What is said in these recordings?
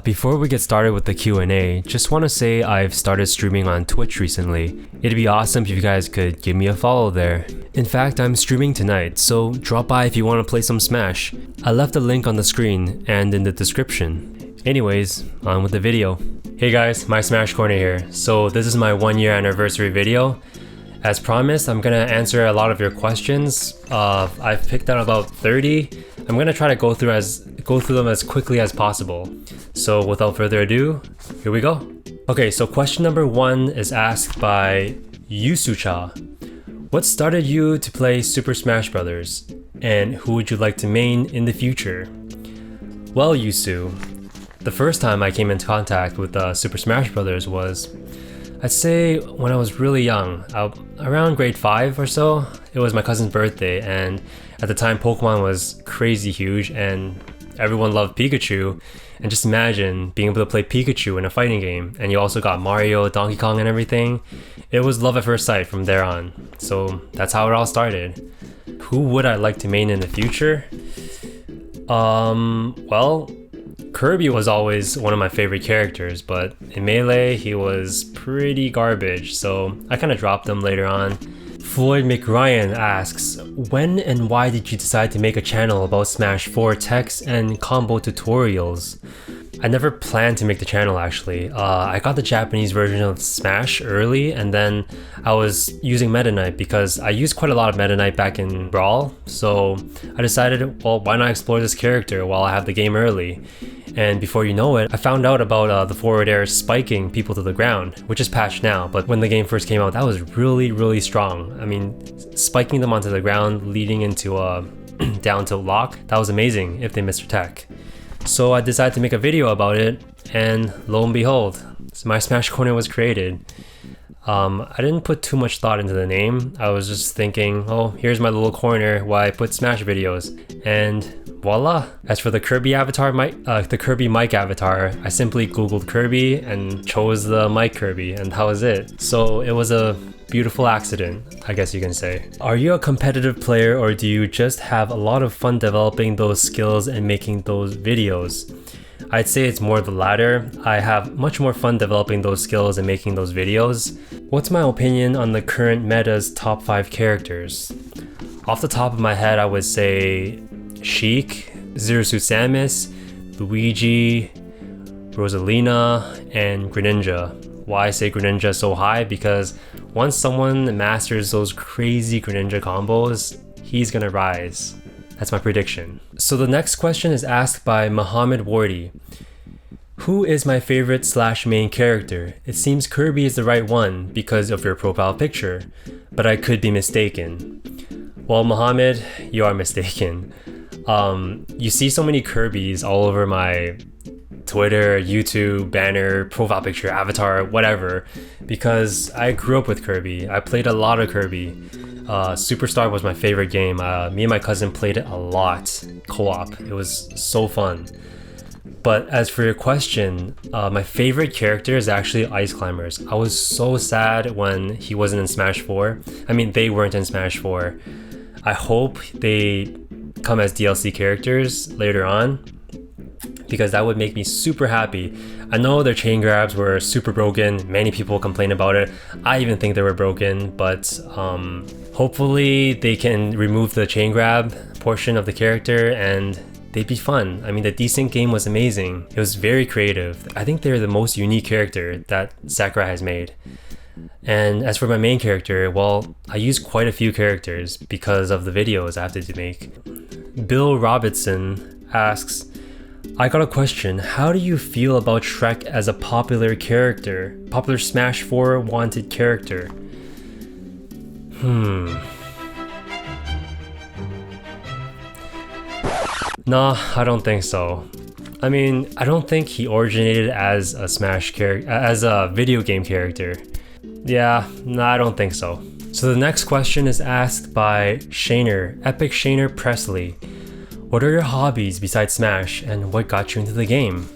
Before we get started with the Q&A, just want to say I've started streaming on Twitch recently. It'd be awesome if you guys could give me a follow there. In fact, I'm streaming tonight, so drop by if you want to play some Smash. I left a link on the screen and in the description. Anyways, on with the video. Hey guys, my Smash Corner here. So this is my 1 year anniversary video. As promised, I'm gonna answer a lot of your questions. I've picked out about 30. I'm gonna try to go through them as quickly as possible. So without further ado, here we go. Okay, so question number 1 is asked by Yusucha. What started you to play Super Smash Bros? And who would you like to main in the future? Well, Yusu, the first time I came into contact with Super Smash Bros. Was, I'd say when I was really young, around grade 5 or so. It was my cousin's birthday, and at the time Pokemon was crazy huge and everyone loved Pikachu. And just imagine being able to play Pikachu in a fighting game, and you also got Mario, Donkey Kong and everything. It was love at first sight from there on. So that's how it all started. Who would I like to main in the future? Well, Kirby was always one of my favorite characters, but in Melee he was pretty garbage, so I kind of dropped him later on. Floyd McRyan asks, when and why did you decide to make a channel about Smash Vortex and combo tutorials? I never planned to make the channel actually. I got the Japanese version of Smash early, and then I was using Meta Knight because I used quite a lot of Meta Knight back in Brawl, so I decided, well, why not explore this character while I have the game early? And before you know it, I found out about the forward air spiking people to the ground, which is patched now, but when the game first came out, that was really strong. I mean, spiking them onto the ground, leading into a down tilt lock, that was amazing if they missed their tech. So I decided to make a video about it, and lo and behold, my Smash Corner was created. I didn't put too much thought into the name. I was just thinking, oh, here's my little corner where I put Smash videos, and voila. As for the Kirby avatar, the Kirby mic avatar, I simply googled Kirby and chose the mic Kirby, and that was it. So it was a beautiful accident, I guess you can say. Are you a competitive player, or do you just have a lot of fun developing those skills and making those videos? I'd say it's more the latter. I have much more fun developing those skills and making those videos. What's my opinion on the current meta's top 5 characters? Off the top of my head, I would say Sheik, Zero Suit Samus, Luigi, Rosalina, and Greninja. Why I say Greninja so high? Because once someone masters those crazy Greninja combos, he's gonna rise. That's my prediction. So the next question is asked by Muhammad Wardi. Who is my favorite / main character? It seems Kirby is the right one because of your profile picture, but I could be mistaken. Well, Muhammad, you are mistaken. You see so many Kirbys all over my Twitter, YouTube, banner, profile picture, avatar, whatever, because I grew up with Kirby. I played a lot of Kirby. Superstar was my favorite game. Me and my cousin played it a lot, co-op. It was so fun. But as for your question, my favorite character is actually Ice Climbers. I was so sad when he wasn't in Smash 4. I mean, they weren't in Smash 4. I hope they come as DLC characters later on, because that would make me super happy. I know their chain grabs were super broken. Many people complain about it. I even think they were broken, but hopefully they can remove the chain grab portion of the character and they'd be fun. I mean, the Descent game was amazing. It was very creative. I think they're the most unique character that Sakurai has made. And as for my main character, well, I use quite a few characters because of the videos I have to make. Bill Robertson asks, I got a question. How do you feel about Shrek as a popular character? Popular Smash 4 wanted character? Nah, I don't think so. I mean, I don't think he originated as a Smash character, as a video game character. Yeah, nah, I don't think so. So the next question is asked by Shaner, Epic Shaner Presley. What are your hobbies besides Smash, and what got you into the game?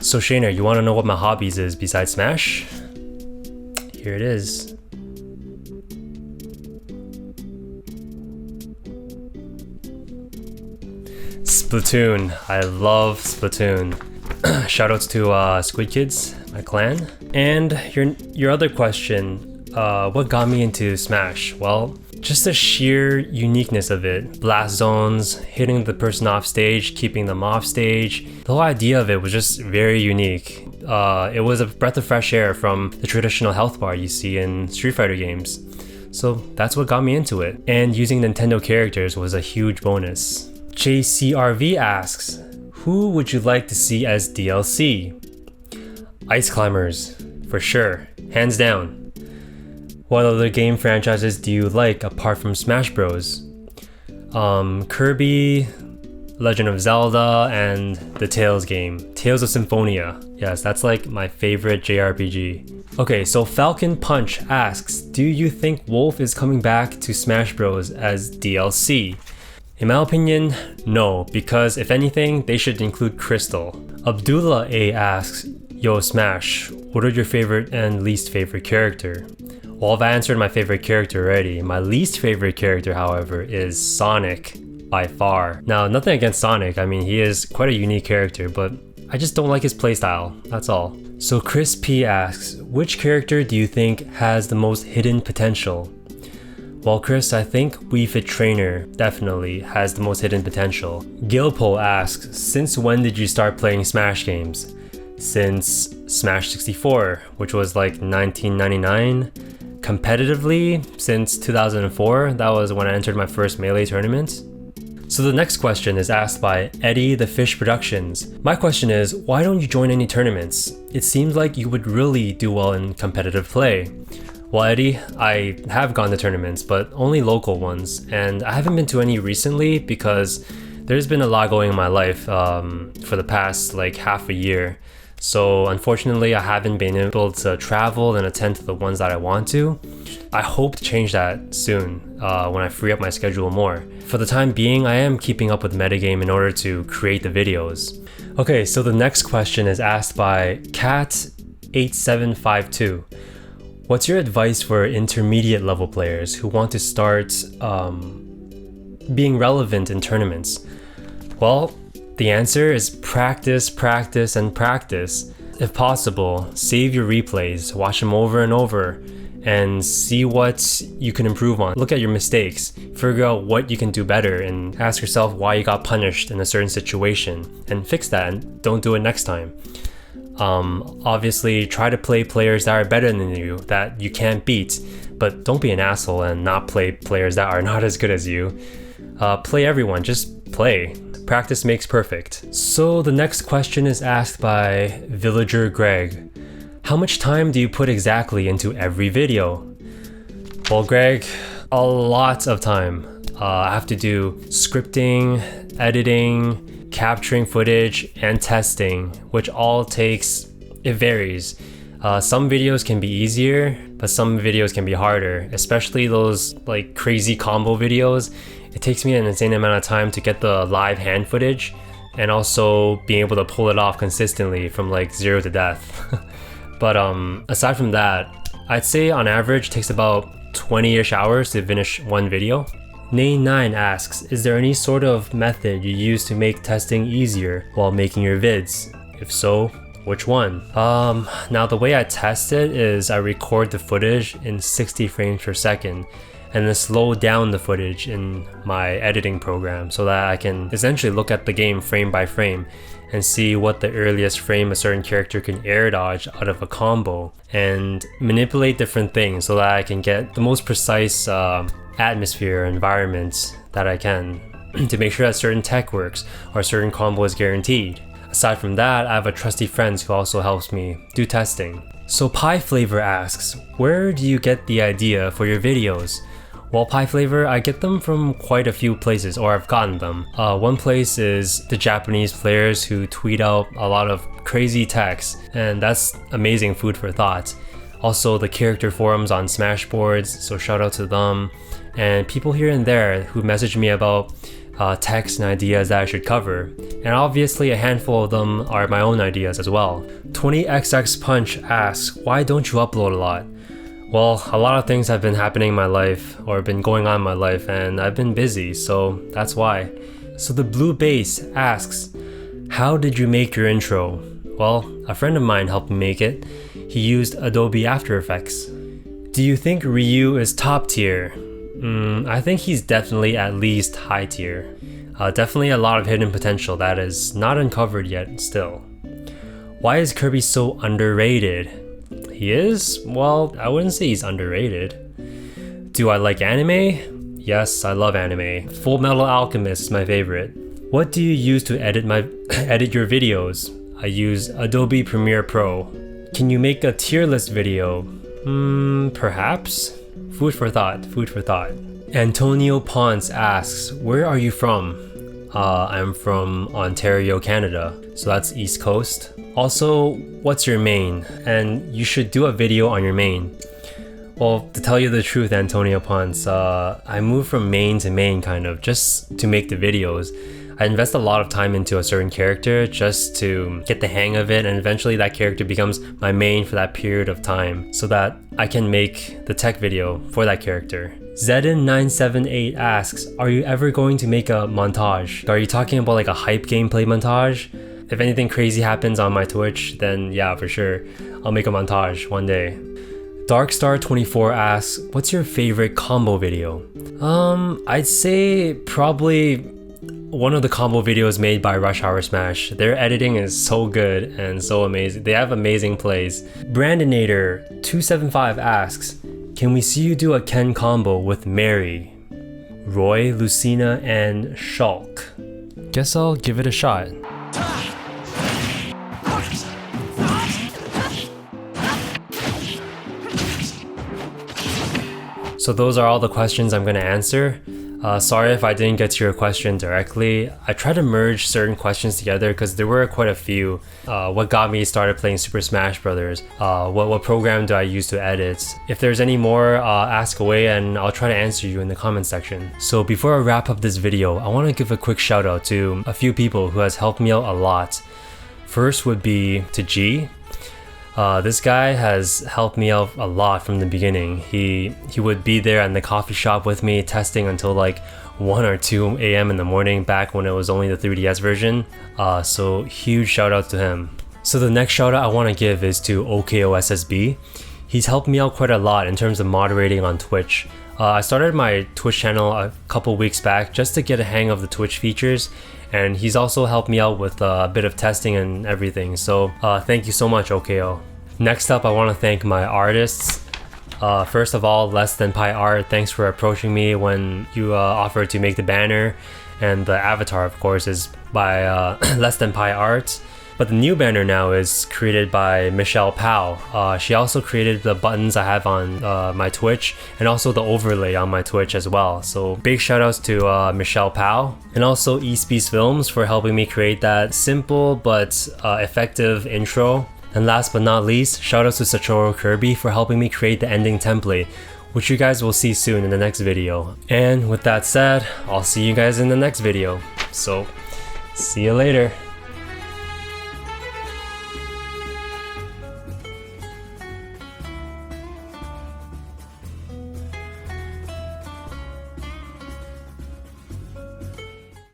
So Shaner, you want to know what my hobbies is besides Smash? Here it is. Splatoon. I love Splatoon. Shoutouts to Squid Kids, my clan. And your other question, what got me into Smash? Well, just the sheer uniqueness of it. Blast zones, hitting the person off stage, keeping them off stage. The whole idea of it was just very unique. It was a breath of fresh air from the traditional health bar you see in Street Fighter games. So that's what got me into it. And using Nintendo characters was a huge bonus. JCRV asks, who would you like to see as DLC? Ice Climbers, for sure, hands down. What other game franchises do you like apart from Smash Bros? Kirby, Legend of Zelda, and the Tales game, Tales of Symphonia. Yes, that's like my favorite JRPG. Okay, so Falcon Punch asks, do you think Wolf is coming back to Smash Bros as DLC? In my opinion, no, because if anything, they should include Crystal. Abdullah A asks, yo Smash, what are your favorite and least favorite character? Well, I've answered my favorite character already. My least favorite character, however, is Sonic, by far. Now, nothing against Sonic, I mean, he is quite a unique character, but I just don't like his playstyle, that's all. So Chris P asks, which character do you think has the most hidden potential? Well, Chris, I think Wii Fit Trainer definitely has the most hidden potential. Gilpo asks, since when did you start playing Smash games? Since Smash 64, which was like 1999. Competitively, since 2004, that was when I entered my first Melee tournament. So the next question is asked by Eddie the Fish Productions. My question is, why don't you join any tournaments? It seems like you would really do well in competitive play. Well, Eddie, I have gone to tournaments, but only local ones, and I haven't been to any recently because there's been a lot going in my life for the past like half a year. So unfortunately, I haven't been able to travel and attend to the ones that I want to. I hope to change that soon when I free up my schedule more. For the time being, I am keeping up with metagame in order to create the videos. Okay, so the next question is asked by Cat8752. What's your advice for intermediate level players who want to start being relevant in tournaments? Well, the answer is practice, practice, and practice. If possible, save your replays, watch them over and over, and see what you can improve on. Look at your mistakes, figure out what you can do better, and ask yourself why you got punished in a certain situation, and fix that and don't do it next time. Obviously, try to play players that are better than you, that you can't beat, but don't be an asshole and not play players that are not as good as you. Play everyone, just play. Practice makes perfect. So the next question is asked by Villager Greg. How much time do you put exactly into every video? Well, Greg, a lot of time. I have to do scripting, editing, capturing footage, and testing, which all takes, it varies. Some videos can be easier, but some videos can be harder, especially those like crazy combo videos. It takes me an insane amount of time to get the live hand footage and also being able to pull it off consistently from like 0 to death. But aside from that, I'd say on average it takes about 20-ish hours to finish one video. Nane9 asks, is there any sort of method you use to make testing easier while making your vids? If so, which one? Now the way I test it is I record the footage in 60 frames per second and then slow down the footage in my editing program so that I can essentially look at the game frame by frame and see what the earliest frame a certain character can air dodge out of a combo and manipulate different things so that I can get the most precise atmosphere or environment that I can to make sure that certain tech works or a certain combo is guaranteed. Aside from that, I have a trusty friend who also helps me do testing. So Pie Flavor asks, where do you get the idea for your videos? Well, Pie Flavor, I get them from quite a few places, or I've gotten them. One place is the Japanese players who tweet out a lot of crazy text, and that's amazing food for thought. Also, the character forums on Smashboards, so shout out to them. And people here and there who message me about texts and ideas that I should cover. And obviously a handful of them are my own ideas as well. 20XX Punch asks, why don't you upload a lot? Well, a lot of things have been happening in my life or been going on in my life and I've been busy, so that's why. So the Blue Base asks, how did you make your intro? Well, a friend of mine helped me make it. He used Adobe After Effects. Do you think Ryu is top tier? I think he's definitely at least high tier. Definitely a lot of hidden potential that is not uncovered yet still. Why is Kirby so underrated? He is? Well, I wouldn't say he's underrated. Do I like anime? Yes, I love anime. Full Metal Alchemist is my favorite. What do you use to edit your videos? I use Adobe Premiere Pro. Can you make a tier list video? Perhaps? Food for thought, food for thought. Antonio Ponce asks, where are you from? I'm from Ontario, Canada, so that's East Coast. Also, what's your main? And you should do a video on your main. Well, to tell you the truth, Antonio Ponce, I moved from main to main kind of, just to make the videos. I invest a lot of time into a certain character just to get the hang of it, and eventually that character becomes my main for that period of time so that I can make the tech video for that character. Zedin978 asks, are you ever going to make a montage? Are you talking about like a hype gameplay montage? If anything crazy happens on my Twitch, then yeah, for sure, I'll make a montage one day. Darkstar24 asks, what's your favorite combo video? I'd say probably one of the combo videos made by Rush Hour Smash. Their editing is so good and so amazing. They have amazing plays. Brandonator275 asks, can we see you do a Ken combo with Mary, Roy, Lucina, and Shulk? Guess I'll give it a shot. So those are all the questions I'm going to answer. Sorry if I didn't get to your question directly. I tried to merge certain questions together because there were quite a few. What got me started playing Super Smash Brothers? What program do I use to edit? If there's any more, ask away and I'll try to answer you in the comment section. So before I wrap up this video, I want to give a quick shout out to a few people who has helped me out a lot. First would be to G. This guy has helped me out a lot from the beginning. He would be there in the coffee shop with me testing until like 1 or 2 a.m. in the morning back when it was only the 3DS version. So huge shout out to him. So the next shout out I want to give is to OKOSSB. He's helped me out quite a lot in terms of moderating on Twitch. I started my Twitch channel a couple weeks back just to get a hang of the Twitch features, and he's also helped me out with a bit of testing and everything. So thank you so much, OKO. Next up, I want to thank my artists. First of all, LessThanPi Art, thanks for approaching me when you offered to make the banner. And the avatar, of course, is by LessThanPi Art. But the new banner now is created by Michelle Powell. She also created the buttons I have on my Twitch and also the overlay on my Twitch as well. So big shout outs to Michelle Powell, and also EastBeastFilms for helping me create that simple but effective intro. And last but not least, shout outs to SaccharoKirby for helping me create the ending template, which you guys will see soon in the next video. And with that said, I'll see you guys in the next video. So see you later.